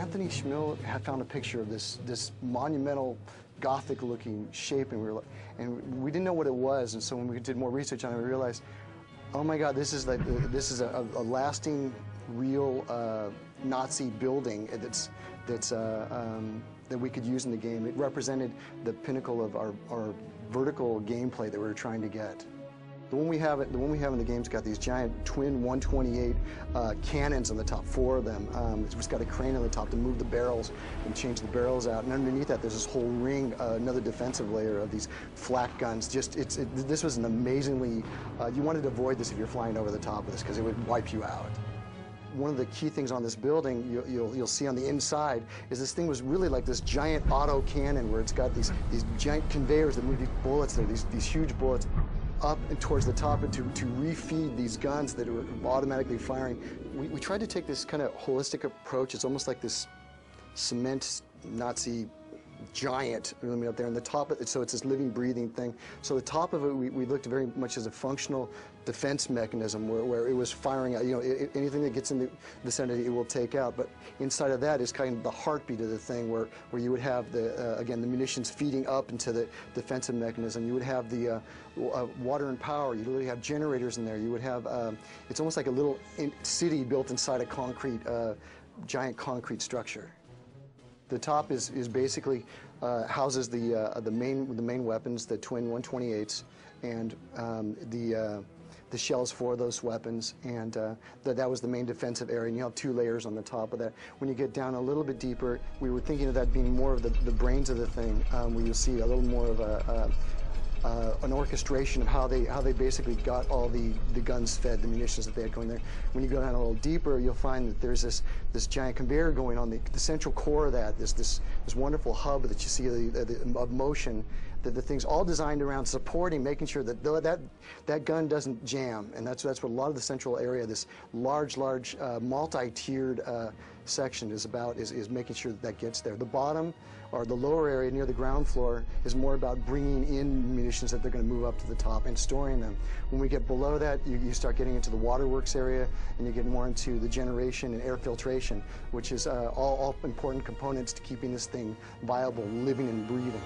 Anthony Schmill had found a picture of this monumental Gothic-looking shape, and we didn't know what it was. And so when we did more research on it, we realized, oh my God, this is a lasting, real Nazi building that we could use in the game. It represented the pinnacle of our vertical gameplay that we were trying to get. The one we have in the game's got these giant twin 128 cannons on the top, 4 of them. It's got a crane on the top to move the barrels and change the barrels out. And underneath that, there's this whole ring, another defensive layer of these flak guns. This was an amazingly, you wanted to avoid this if you're flying over the top of this because it would wipe you out. One of the key things on this building you'll see on the inside is this thing was really like this giant auto cannon where it's got these giant conveyors that move these bullets there, these huge bullets up and towards the top, and to refeed these guns that were automatically firing. We tried to take this kind of holistic approach. It's almost like this cement Nazi giant up there, and the top of it, so it's this living, breathing thing. So the top of it, we looked very much as a functional defense mechanism where it was firing out, anything that gets in the vicinity, it will take out. But inside of that is kind of the heartbeat of the thing, where you would have again, the munitions feeding up into the defensive mechanism. You would have the water and power. You literally have generators in there. You would have, it's almost like a little city built inside a concrete, giant concrete structure. The top is basically houses the main weapons, the twin 128s, and the shells for those weapons, and that was the main defensive area. And you have 2 layers on the top of that. When you get down a little bit deeper, we were thinking of that being more of the brains of the thing, where you'll see a little more of an orchestration of how they basically got all the guns fed, the munitions that they had going there. When you go down a little deeper, you'll find that there's this giant conveyor going on. The central core of that, this wonderful hub that you see of motion, that the thing's all designed around supporting, making sure that that gun doesn't jam. And that's what a lot of the central area, this large multi-tiered section is about, is making sure that gets there. The bottom, or the lower area near the ground floor, is more about bringing in munitions that they're going to move up to the top and storing them. When we get below that, you start getting into the waterworks area, and you get more into the generation and air filtration, which is all important components to keeping this thing viable, living and breathing.